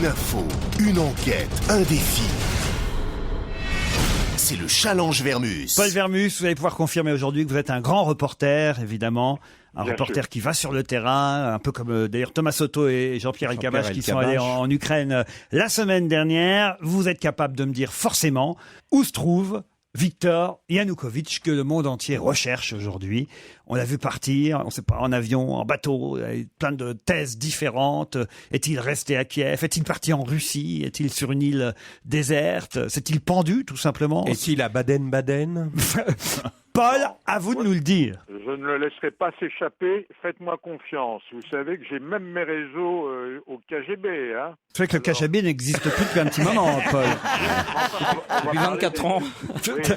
Une info, une enquête, un défi. C'est le Challenge Vermus. Paul Vermus, vous allez pouvoir confirmer aujourd'hui que vous êtes un grand reporter, évidemment. Un Bien reporter sûr. qui va sur le terrain, un peu comme d'ailleurs Thomas Soto et Jean-Pierre Elkabbach qui sont allés en Ukraine la semaine dernière. Vous êtes capable de me dire forcément où se trouve Viktor Yanukovych, que le monde entier recherche aujourd'hui. On l'a vu partir, on ne sait pas, en avion, en bateau, plein de thèses différentes. Est-il resté à Kiev? Est-il parti en Russie? Est-il sur une île déserte? S'est-il pendu, tout simplement? Est-il à Baden-Baden? Paul, à vous de nous le dire. Je ne le laisserai pas s'échapper. Faites-moi confiance. Vous savez que j'ai même mes réseaux au KGB. Hein. C'est vrai que le KGB n'existe plus depuis un petit moment, Paul. Depuis 24 ans. Oui, je sais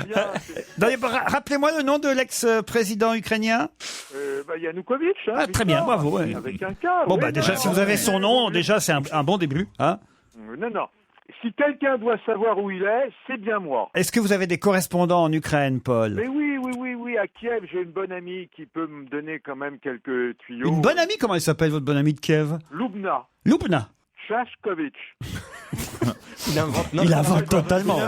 bien. Rappelez-moi le nom de l'ex-président ukrainien. Yanukovych. Hein, Ah, très bien, bravo. Ouais. Avec un K. Bon, oui, bah déjà, si vous avez son nom, déjà, c'est un bon début. Hein. Non. Si quelqu'un doit savoir où il est, c'est bien moi. Est-ce que vous avez des correspondants en Ukraine, Paul? Mais oui. À Kiev, j'ai une bonne amie qui peut me donner quand même quelques tuyaux. Une bonne amie? Comment elle s'appelle, votre bonne amie de Kiev? Lubna. Lubna. Chashkovich. Il invente totalement.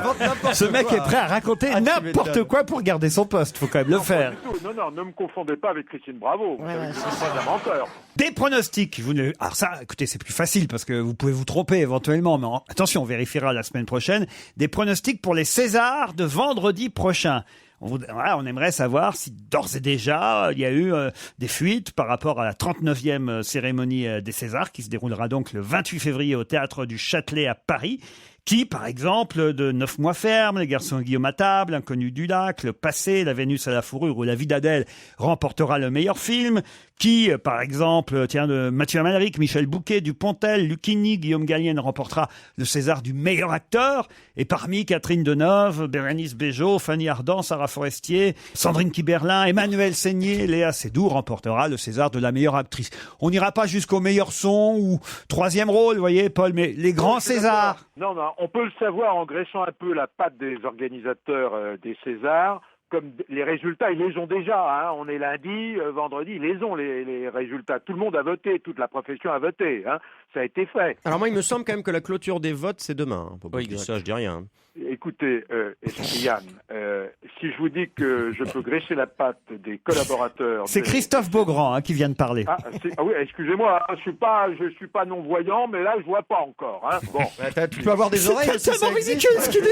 Ce mec est prêt à raconter n'importe quoi pour garder son poste. Faut quand même le faire. Non, ne me confondez pas avec Christine Bravo. Vous savez que je ne suis pas un menteur. Des pronostics. Alors ça, écoutez, c'est plus facile parce que vous pouvez vous tromper éventuellement. Mais attention, on vérifiera la semaine prochaine. Des pronostics pour les Césars de vendredi prochain. On aimerait savoir si d'ores et déjà il y a eu des fuites par rapport à la 39e cérémonie des Césars qui se déroulera donc le 28 février au Théâtre du Châtelet à Paris. Qui, par exemple, de 9 mois ferme, Les garçons de Guillaume à table, Inconnu du lac, Le passé, La Vénus à la fourrure ou La vie d'Adèle remportera le meilleur film. Qui, par exemple, de Mathieu Amalric, Michel Bouquet, Dupontel, Lucchini, Guillaume Gallienne remportera le César du meilleur acteur. Et parmi Catherine Deneuve, Bérénice Bejo, Fanny Ardant, Sarah Forestier, Sandrine Kiberlin, Emmanuel Seigné, Léa Seydoux remportera le César de la meilleure actrice. On n'ira pas jusqu'au meilleur son ou troisième rôle, vous voyez, Paul, mais les grands Césars. Non, on peut le savoir en graissant un peu la patte des organisateurs des Césars. Comme les résultats, ils les ont déjà. Hein. On est lundi, vendredi, ils les ont les résultats. Tout le monde a voté, toute la profession a voté. Hein. Ça a été fait. Alors moi, il me semble quand même que la clôture des votes, c'est demain. Oui, ça, je dis rien. Écoutez, Yann, si je vous dis que je peux graisser la patte des collaborateurs... C'est Christophe Beaugrand qui vient de parler. Oui, excusez-moi, je suis pas non-voyant, mais là, je vois pas encore. Hein. Bon. Tu peux avoir des oreilles. C'est tellement ridicule ce qu'il dit.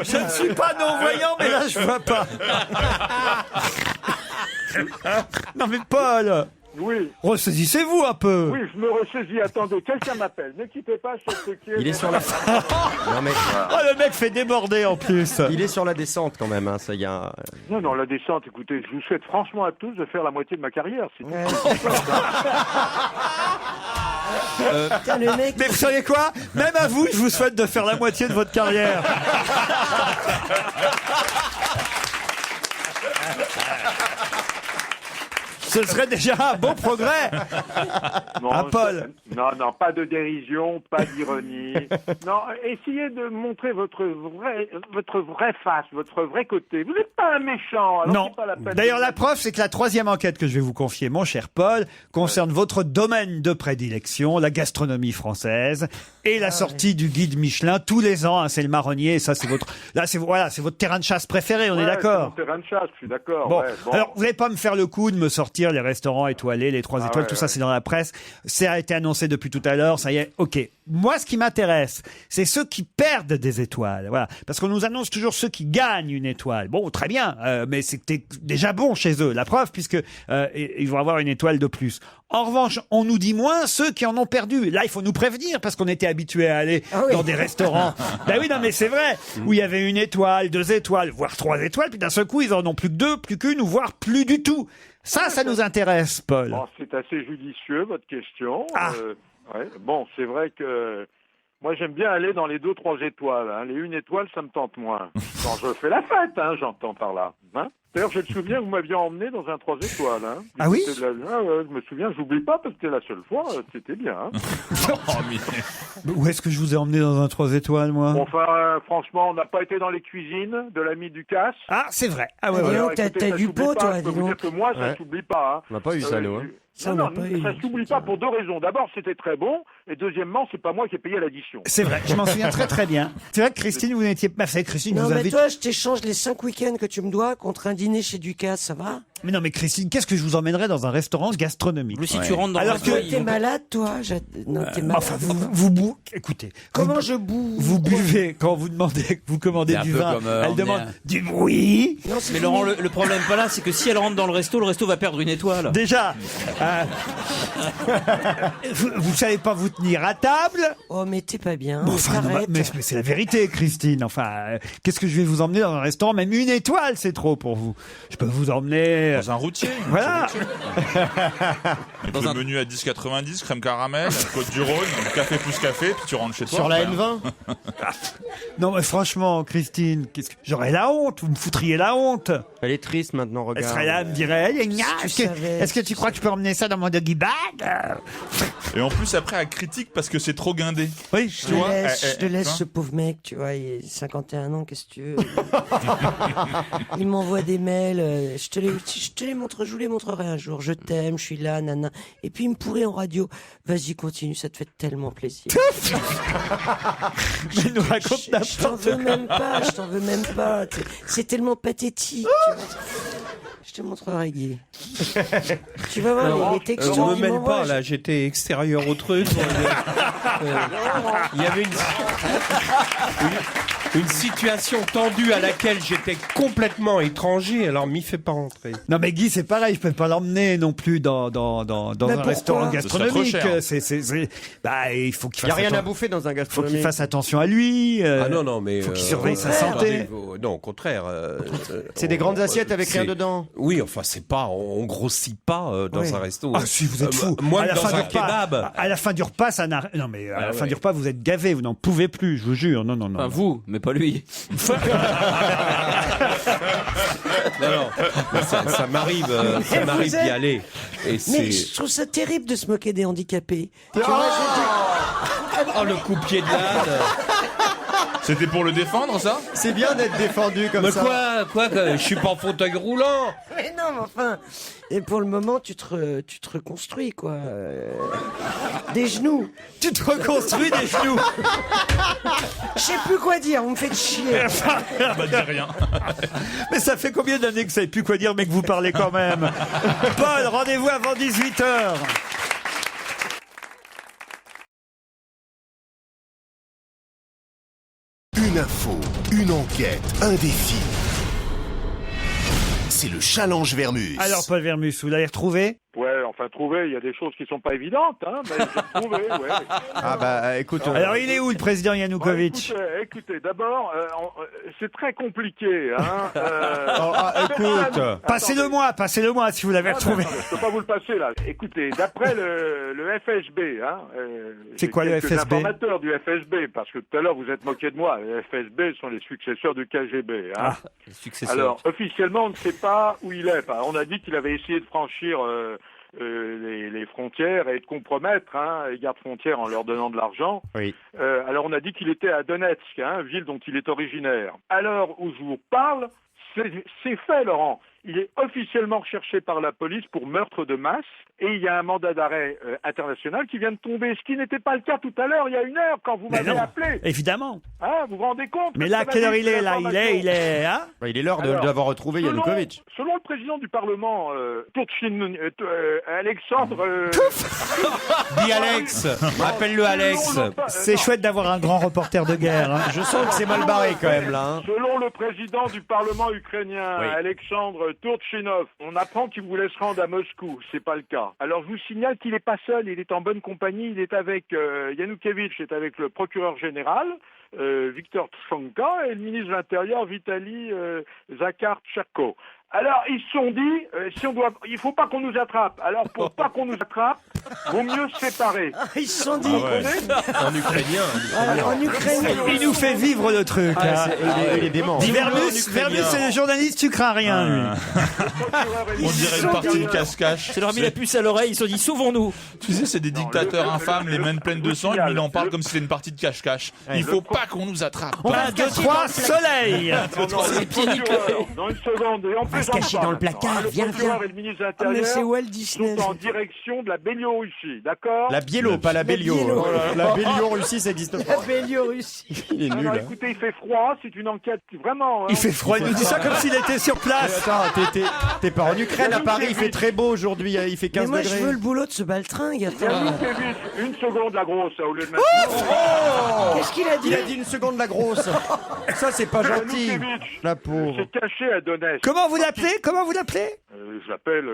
Je ne suis pas non-voyant, mais là, je vois pas. Non mais Paul, oui. Ressaisissez-vous un peu. Oui, je me ressaisis. Attendez, quelqu'un m'appelle. Ne quittez pas, Il est sur la... Non, mais... Oh, le mec fait déborder en plus. Il est sur la descente quand même, hein, ça y a... Non, la descente, écoutez, je vous souhaite franchement à tous de faire la moitié de ma carrière. C'est Mais vous savez quoi? Même à vous, je vous souhaite de faire la moitié de votre carrière. Ce serait déjà un bon progrès. Non, Paul. Non, pas de dérision, pas d'ironie. Non, essayez de montrer votre vraie face, votre vrai côté. Vous n'êtes pas un méchant. Alors Non. c'est pas la peine D'ailleurs, de- la preuve, c'est que la troisième enquête que je vais vous confier, mon cher Paul, concerne votre domaine de prédilection, la gastronomie française, et la sortie du guide Michelin tous les ans. Hein, c'est le marronnier. Et ça, c'est votre terrain de chasse préféré. On est d'accord. C'est mon terrain de chasse, je suis d'accord. Bon. ouais, bon. Alors, vous n'allez pas me faire le coup de me sortir les restaurants étoilés, les 3 étoiles, tout ça, c'est dans la presse. Ça a été annoncé depuis tout à l'heure, ça y est, ok. Moi, ce qui m'intéresse, c'est ceux qui perdent des étoiles. Voilà. Parce qu'on nous annonce toujours ceux qui gagnent une étoile. Bon, très bien, mais c'était déjà bon chez eux. La preuve, puisque ils vont avoir une étoile de plus. En revanche, on nous dit moins ceux qui en ont perdu. Là, il faut nous prévenir parce qu'on était habitués à aller dans des restaurants. Ben oui, non, mais c'est vrai. Où il y avait 1 étoile, 2 étoiles, voire 3 étoiles. Puis d'un seul coup, ils en ont plus que 2, plus qu'1 ou voire plus du tout. Ça nous intéresse, Paul. Bon, c'est assez judicieux, votre question. Ah. Ouais. Bon, c'est vrai que moi, j'aime bien aller dans les 2-3 étoiles. Hein. Les 1 étoile, ça me tente moins. Quand je fais la fête, hein, j'entends par là. Hein. D'ailleurs, j'ai le souvenir que vous m'aviez emmené dans un 3 étoiles. Hein. Ah oui Ouais, je me souviens, j'oublie pas parce que c'était la seule fois, c'était bien. Hein. Où est-ce que je vous ai emmené dans un 3 étoiles, moi? Enfin, franchement, on n'a pas été dans les cuisines de l'ami Ducasse. Ah, c'est vrai. Ah ouais, Dis ouais. donc, t'as écoutez, ça du s'oublie pot, pas. toi, Je peux dis vous donc. dire que moi, ça Ouais. ne s'oublie pas. Hein. On n'a pas eu ça, nous. Hein. Ça, non, on n'a non, pas eu. ça s'oublie pas pour deux raisons. D'abord, c'était très bon, et deuxièmement, c'est pas moi qui ai payé l'addition. C'est vrai, je m'en souviens très très bien. C'est vrai que Christine, vous n'étiez pas... C'est Christine, Non, vous mais invite... toi, je t'échange les 5 week-ends que tu me dois contre un dîner chez Ducasse, ça va? Mais non, mais Christine, qu'est-ce que je vous emmènerais dans un restaurant gastronomique? Si tu rentres dans Alors le que- restaurant, T'es malade, toi? Non, t'es malade. Enfin, écoutez. Comment vous, je boue? vous buvez quand vous demandez, vous commandez C'est un du peu vin, comme, elle on demande est du bruit. Non, c'est Mais fini. Laurent, le problème pas là, c'est que si elle rentre dans le resto va perdre une étoile. Déjà, vous savez pas vous tenir à table. Oh, mais t'es pas bien. Bon, enfin, non, T'arrêtes. mais c'est la vérité, Christine. Enfin, qu'est-ce que je vais vous emmener dans un restaurant? Même une étoile, c'est trop pour vous. Je peux vous emmener. Dans un routier. Voilà. Dans le menu à 10,90, crème caramel, Côte du Rhône, café plus café, puis tu rentres chez toi. Sur la après, hein. N20 Non, mais franchement, Christine, j'aurais la honte. Vous me foutriez la honte. Elle est triste maintenant, Elle regarde. serait là, elle me dirait, hey, gna, tu est-ce que, savais. est-ce que tu crois que je peux emmener ça dans mon doggy bag? Et en plus, après, elle critique parce que c'est trop guindé. Oui. Je Tu vois, te laisse tu vois. ce pauvre mec, tu vois, il a 51 ans, qu'est-ce que tu veux? Il m'envoie des mails, je vous les montrerai un jour, je t'aime, je suis là, nana. Et puis il me pourrit en radio. Vas-y, continue, ça te fait tellement plaisir. Il nous raconte Je t'en n'importe veux quoi. même pas, je t'en veux même pas. C'est tellement pathétique. Tu vois. Je te montrerai, Guy. Tu vas voir les textos. Ne me qu'il mêle m'envoie, pas, là, j'étais extérieur au truc. Il y avait une situation tendue à laquelle j'étais complètement étranger, alors m'y fais pas rentrer. Non, mais Guy, c'est pareil, je peux pas l'emmener non plus dans un pourquoi restaurant Ce serait gastronomique. trop cher. Bah, il faut qu'il Il n'y a fasse, rien à bouffer dans un faut qu'il gastronomique. fasse attention à lui. Ah non, mais... faut qu'il surveille sa attendez, santé. non, au contraire. C'est des grandes assiettes avec rien dedans. Oui, enfin, c'est pas... On grossit pas dans Oui. un resto. Ah si, vous êtes fou. Moi, À la dans fin un du repas- kebab. À la fin du repas, ça n'a... Non, mais à la fin du repas, vous êtes gavé, vous n'en pouvez plus, je vous jure. Non, non, non. Enfin, vous, mais pas lui. Non, ça m'arrive vous d'y êtes- aller. Et Mais c'est... je trouve ça terrible de se moquer des handicapés. Tu vois, je Oh, le coup-pied de l'âne. C'était pour le défendre, ça? C'est bien d'être défendu comme Mais ça. quoi, je suis pas en fauteuil roulant. Mais non, mais enfin. Et pour le moment, tu te reconstruis, quoi. Des genoux. Tu te reconstruis des genoux. Je sais plus quoi dire, vous me faites chier. Bah, dis rien. Mais ça fait combien d'années que vous savez plus quoi dire, mais que vous parlez quand même? Paul, rendez-vous avant 18h. Une info, une enquête, un défi. C'est le challenge Vermus. Alors, Paul Vermus, vous l'avez retrouvé? Ouais, enfin, trouver, il y a des choses qui sont pas évidentes, hein, mais j'ai trouvé, ouais. Ah bah écoute, Alors, il est où le président Yanukovych? Écoutez, d'abord, c'est très compliqué, hein. écoute. Passez-le-moi si vous l'avez retrouvé. Je peux pas vous le passer, là. Écoutez, d'après le FSB, hein. C'est quoi, le quelques FSB? informateurs du FSB, parce que tout à l'heure, vous êtes moqué de moi. Les FSB sont les successeurs du KGB, hein. Successeur. Alors, officiellement, on ne sait pas où il est. Enfin, on a dit qu'il avait essayé de franchir les frontières et de compromettre les gardes-frontières en leur donnant de l'argent. Oui. Alors, on a dit qu'il était à Donetsk, ville dont il est originaire. À l'heure où je vous parle, c'est fait, Laurent. Il est officiellement recherché par la police pour meurtre de masse et il y a un mandat d'arrêt international qui vient de tomber, ce qui n'était pas le cas tout à l'heure, il y a une heure, quand vous Mais m'avez non, appelé. évidemment. Vous vous rendez compte? Mais là, quelle heure il est, là? Il est, hein? Bah, il est l'heure Alors, de l'avoir retrouvé, Yanukovych. Selon le président du Parlement, Alexandre... Dis Alex. Appelle-le Alex. C'est chouette d'avoir un grand reporter de guerre. Hein. Je sens que c'est mal barré quand même là. Selon le président du Parlement ukrainien, Oui. Alexandre Turchinov, on apprend qu'il voulait se rendre à Moscou. C'est pas le cas. Alors je vous signale qu'il n'est pas seul, il est en bonne compagnie. Il est avec Yanukovych, est avec le procureur général, Viktor Tchonka, et le ministre de l'Intérieur, Vitali Zakhartchenko. Alors, ils se sont dit, il faut pas qu'on nous attrape. Alors, pour pas qu'on nous attrape, vaut mieux se séparer. Ils se sont dit. En ukrainien. En Ukraine. Il nous fait vivre le truc. hein. Il est dément. Dis Vermus, c'est le journaliste, tu crains rien, lui. On dirait une partie de cache-cache. Ça leur a mis la puce à l'oreille, ils se sont dit sauvons-nous. Tu sais, c'est des dictateurs infâmes, les mains pleines de sang, et il en parle comme si c'était une partie de cache-cache. Il faut pas qu'on nous attrape. 1, 2, 3, soleil. Dans une seconde. Et en plus, se cacher dans le placard, viens, viens. Et le ministre de Ah, mais c'est l'Intérieur Walt Disney. sont en direction de la Biélorussie, d'accord? La Biélo, pas la Bélio. Biélo. La Biélorussie, ça existe pas. La Biélorussie. Il est nul. Alors, hein. écoutez, il fait froid, c'est une enquête vraiment. Il fait froid, il nous dit ça comme s'il était sur place. Attends, t'es pas en Ukraine, à Paris, il fait très beau aujourd'hui, il fait Mais 15 moi, degrés. je veux le boulot de ce baltringue. Attends. Yanukovych, une seconde la grosse, au lieu de mettre. Qu'est-ce qu'il a dit? Il a dit une seconde la grosse. Ça, c'est pas gentil. Yanukovych La pauvre. s'est caché à Donetsk. Comment vous l'appelez? Je l'appelle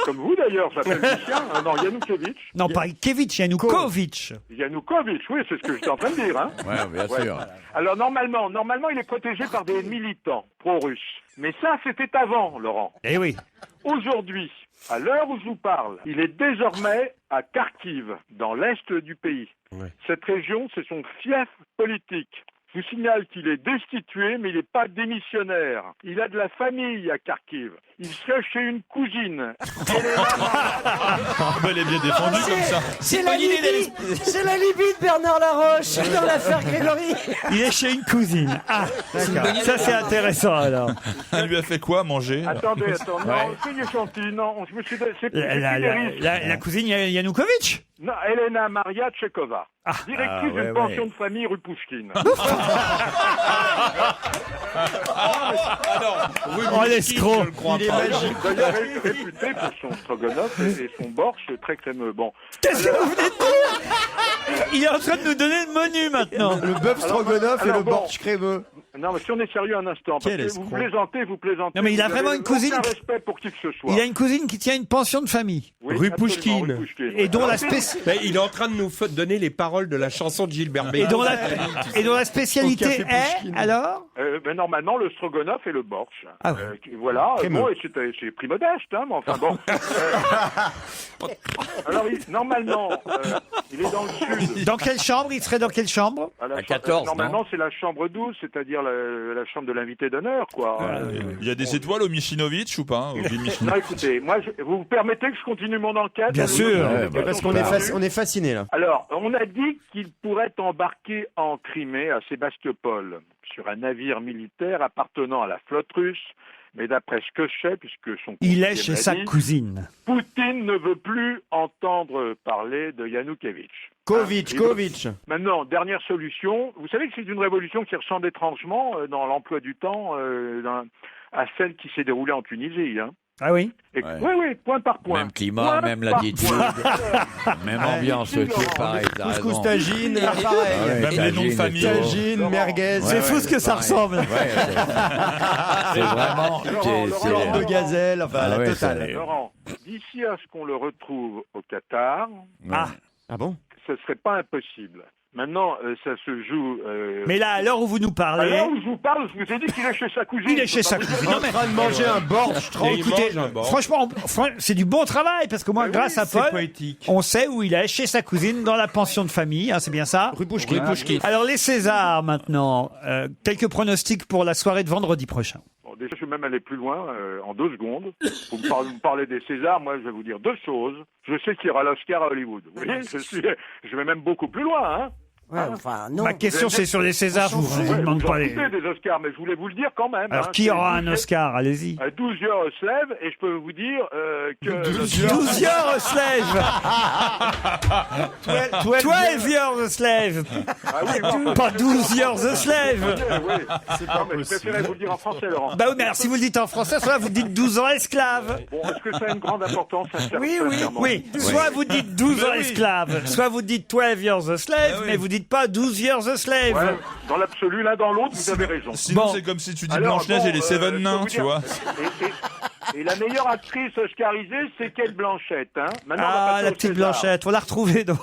comme vous d'ailleurs, je l'appelle Lucien. Ah non, Yanukovych. Non, pas Kevitch, Yanukovych. Yanukovych, oui, c'est ce que j'étais en train de dire. Hein. Ouais, bien sûr. Alors normalement, il est protégé par des militants pro-russes. Mais ça, c'était avant, Laurent. Eh oui. Aujourd'hui, à l'heure où je vous parle, il est désormais à Kharkiv, dans l'est du pays. Ouais. Cette région, c'est son fief politique. Je vous signale qu'il est destitué, mais il n'est pas démissionnaire. Il a de la famille à Kharkiv. Il serait chez une cousine. Elle est bien défendue comme ça. C'est la Libye. C'est la Libye de Bernard Laroche dans l'affaire Grégory. Il est chez une cousine. Ah, d'accord. Ça, c'est intéressant, alors. Elle lui a fait quoi, manger? Attendez, non, c'est gentil, non, je me suis... C'est plus La cousine Yanukovych. Non, Elena Maria Tchekova, directrice d'une pension de famille rue Pouchkine. Oh, l'escroc. Il est magique. D'ailleurs, réputé pour son stroganoff et son borsch très crémeux. Bon. Qu'est-ce que vous venez de dire? Il est en train de nous donner le menu maintenant. Le bœuf stroganoff et alors le bon. borsch crémeux. Non, mais si on est sérieux un instant, parce Quel que escroc. vous plaisantez. Non, mais il a vous vraiment avez une cousine aucun qui- respect pour qui que ce soit. Il a une cousine qui tient une pension de famille. Oui, Rue absolument, Pouchkine. rue Pouchkine. Et dont Alors, la c'est- spécialité. Mais il est en train de nous donner les paroles de la chanson de Gilbert Bécaud. Et dont la spécialité Au café est, Pouchkine. alors Ben, normalement, le stroganoff et le borsch. Ah ouais. Voilà. Crémeux. Bon, et c'est prix modeste, hein, mais enfin bon. Alors, normalement, il est dans le sud. Dans quelle chambre? Il serait dans quelle chambre? À la 14, normalement, c'est la chambre 12, c'est-à-dire la chambre de l'invité d'honneur, quoi. Il y a des étoiles au Michinovitch ou pas? Non, écoutez, moi, vous me permettez que je continue mon enquête? Bien sûr. Parce qu'on est fasciné là. Alors, on a dit qu'il pourrait embarquer en Crimée, à Sébastopol, sur un navire militaire appartenant à la flotte russe. Mais d'après ce que je sais, puisque son Il est conseiller chez m'a sa dit, cousine. Poutine ne veut plus entendre parler de Yanukovych. Kovic. Maintenant, dernière solution. Vous savez que c'est une révolution qui ressemble étrangement dans l'emploi du temps à celle qui s'est déroulée en Tunisie. Hein. Ah oui? Et, oui, point par point. Même climat, Point même par latitude, point. même ambiance, tout pareil, t'as raison. Couscous tagine, Et- pareil. Même les noms de famille. Tagine, merguez. C'est fou ce que ça ressemble. Ouais, c'est vraiment... Fleur de gazelle, enfin la ouais, totale. ça- Laurent, d'ici à ce qu'on le retrouve au Qatar, Ah bon? ce serait pas impossible. Maintenant, ça se joue... Mais là, à l'heure où vous nous à parlez, l'heure où je vous parle, je vous ai dit qu'il est chez sa cousine. il est chez Je peux sa pas vous cousine. dire- Non, mais En train de manger un borsch Et tranquille. il écoutez, mange un borgne. franchement, c'est du bon travail parce que moi, Mais grâce oui, à c'est Paul, poétique. on sait où il est, chez sa cousine, dans la pension de famille. Hein, c'est bien ça? Rue Pouchkine. Alors les Césars maintenant, quelques pronostics pour la soirée de vendredi prochain. Bon, déjà, je vais même aller plus loin, en 2 secondes. Vous me parlez des Césars, moi je vais vous dire 2 choses. Je sais qu'il y aura l'Oscar à Hollywood. Vous voyez, je vais même beaucoup plus loin, hein. Ouais, enfin, non. Ma question c'est sur les Césars, je vous Ouais, demande vous pas en les... doutez des Oscars, mais je voulais vous le dire quand même. Alors hein. qui C'est aura un 12 Oscar? Allez-y. 12 heures se lève et je peux vous dire que... 12 years a slave. 12 years a slave. Ah oui, bon, Pas 12 years a slave. oui. Non, mais je préférais vous le dire en français, Laurent. Bah oui, mais alors si vous le dites en français, soit vous dites 12 ans esclave. Bon, est-ce que ça a une grande importance, sincèrement? Oui, soit vous dites 12 ans esclave, soit vous dites 12 years a slave, mais vous dites pas 12 years a slave. Ouais, dans l'absolu, l'un dans l'autre, vous avez raison. Sinon, Bon. c'est comme si tu dis Alors, Blanche-Neige bon, et les Seven je peux Nains, vous tu dire- vois. Et la meilleure actrice oscarisée, c'est Kate Blanchett. Hein. Maintenant, on va Ah, passer la au petite César. Blanchette, on l'a retrouvée donc.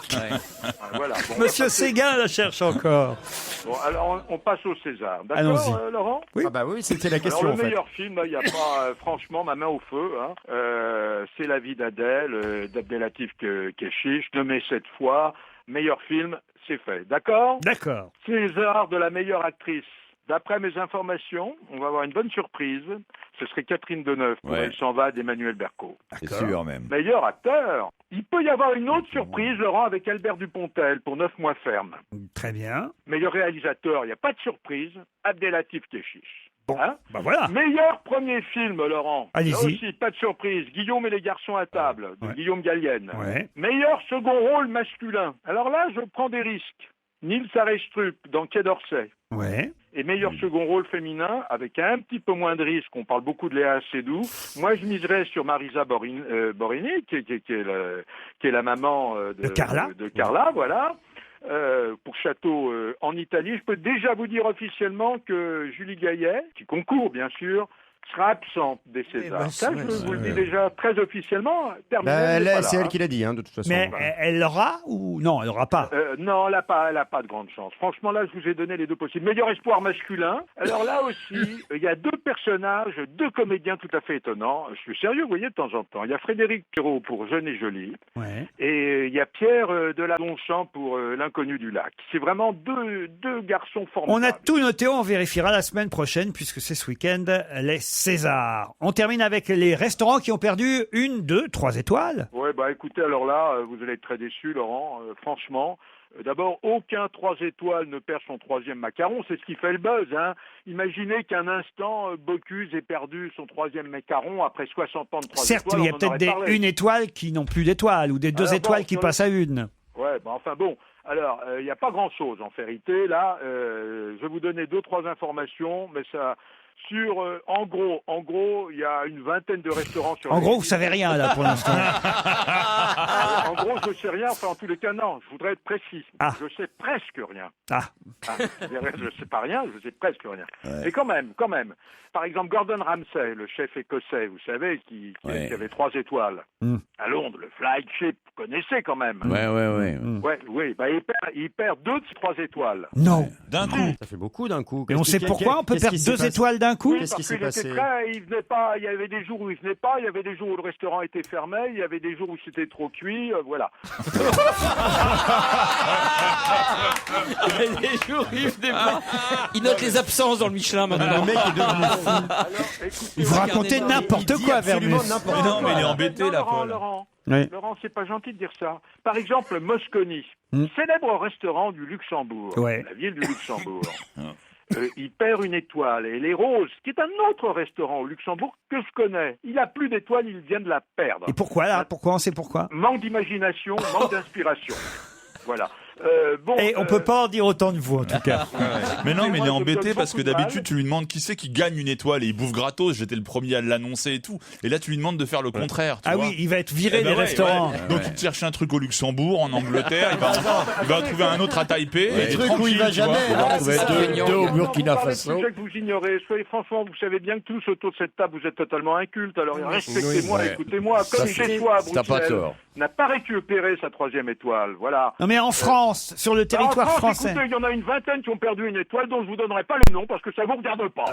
Voilà. Bon, on va Monsieur passer- Séguin la cherche encore. Bon, alors on passe au César. Allons-y. D'accord, Laurent? Oui. Ah bah oui, c'était la Alors question le en fait. meilleur film, il n'y a pas, franchement, ma main au feu. Hein. C'est La vie d'Adèle, d'Abdelatif Kechiche, nommé 7 fois. Meilleur film, c'est fait. D'accord? D'accord. César de la meilleure actrice. D'après mes informations, on va avoir une bonne surprise. Ce serait Catherine Deneuve pour Ouais. Elle s'en va d'Emmanuel Berco. C'est sûr même. Meilleur acteur. Il peut y avoir une autre surprise, Laurent, avec Albert Dupontel pour 9 mois ferme. Très bien. Meilleur réalisateur, il n'y a pas de surprise. Abdelatif Kechiche. Bon, Hein? bah voilà. Meilleur premier film, Laurent. Allez-y. Là aussi, pas de surprise. Guillaume et les garçons à table, de Ouais. Guillaume Gallienne. Ouais. Meilleur second rôle masculin. Alors là, je prends des risques. Nils Arestrup dans Quai d'Orsay. Ouais. Et meilleur second rôle féminin, avec un petit peu moins de risques. On parle beaucoup de Léa Seydoux. Moi, je miserais sur Marisa Borini, qui est la maman De Carla. de Carla, voilà. Pour Château en Italie. Je peux déjà vous dire officiellement que Julie Gaillet, qui concourt bien sûr, sera absente des Césars. ben, Ça, ouais, je vous le dis déjà très officiellement. Terminé, Bah, elle n'est pas c'est là, elle hein. qui l'a dit, hein, de toute façon. Mais elle l'aura ou non, elle l'aura pas. Non, elle a pas de grande chance. Franchement, là, je vous ai donné les deux possibles. Meilleur espoir masculin. Alors là aussi, il y a deux personnages, deux comédiens tout à fait étonnants. Je suis sérieux, vous voyez, de temps en temps. Il y a Frédéric Pirot pour Jeune et Jolie. Ouais. Et il y a Pierre Deladonchamp pour L'Inconnu du lac. C'est vraiment deux garçons formidables. On a tout noté, on vérifiera la semaine prochaine puisque c'est ce week-end les Césars. On termine avec les restaurants qui ont perdu 1, 2, 3 étoiles. Ouais, bah écoutez, alors là, vous allez être très déçus, Laurent. Franchement, d'abord, aucun 3 étoiles ne perd son 3e macaron. C'est ce qui fait le buzz, hein. Imaginez qu'un instant, Bocuse ait perdu son 3e macaron après 60 ans de 3 Certes, étoiles. il y a on en peut-être aurait des parlé. 1 étoile qui n'ont plus d'étoiles ou des 2 Alors, étoiles bon, qui sur passent à 1. Ouais, bah enfin bon. Alors, il n'y a pas grand-chose en vérité. Là, je vais vous donner 2-3 informations, mais ça... en gros, il y a une vingtaine de restaurants sur. En gros, vous savez rien là pour l'instant. En gros, je sais rien. Enfin, en tous les cas, non. Je voudrais être précis. Ah. Je sais presque rien. Ah. Je sais pas rien. Je sais presque rien. Mais quand même. Par exemple, Gordon Ramsay, le chef écossais, vous savez, qui avait 3 étoiles à Londres, le flagship, vous connaissez quand même. Ouais. Oui. Bah, il perd 2 de 3 étoiles. Non. D'un coup. Ça fait beaucoup d'un coup. Et on sait pourquoi on peut perdre 2 étoiles d'un coup. Oui, Qu'est-ce qui parce s'est qu'il était passé prêt, il venait pas. Il y avait des jours où il venait pas, il y avait des jours où le restaurant était fermé, il y avait des jours où c'était trop cuit, voilà. Il note les absences dans le Michelin maintenant. Le mec est devenu fou. Alors, écoutez, Vous racontez n'importe Il dit quoi, absolument Vermus. n'importe Mais non, mais il est Non, embêté là, Paul. Laurent, Oui. Laurent, c'est pas gentil de dire ça. Par exemple, Mosconi, célèbre restaurant du Luxembourg, Ouais. la ville du Luxembourg. Il perd 1 étoile. Et les Roses, qui est un autre restaurant au Luxembourg que je connais, il a plus d'étoiles, il vient de la perdre. Et pourquoi là? Pourquoi on sait pourquoi? Manque d'imagination, manque d'inspiration. Voilà. Et on peut pas en dire autant de vous en tout cas. Mais non, mais il est Moi, je me embêté donne parce que beaucoup de d'habitude mal. tu lui demandes qui c'est qui gagne 1 étoile et il bouffe gratos. J'étais le premier à l'annoncer et tout. Et là tu lui demandes de faire le contraire. Tu Ah vois. oui, il va être viré Eh ben des ouais, restaurants. ouais. Donc il te cherche un truc au Luxembourg, en Angleterre, il va trouver un autre à Taipei. Le et truc où il va tranquille, tu vois. jamais. On va trouver deux au Burkina Vous parlez de Faso. sujets que vous ignorez. Soyez franchement, vous savez bien que tous autour de cette table, vous êtes totalement incultes. Alors respectez-moi, ouais. écoutez-moi. Ça Comme fait- chez soi, T'as pas Bruxelles tort. n'a pas récupéré sa 3e étoile. Voilà. Non mais en France, sur le territoire En France, français. écoutez, il y en a une vingtaine qui ont perdu 1 étoile, dont je vous donnerai pas le nom parce que ça vous regarde pas.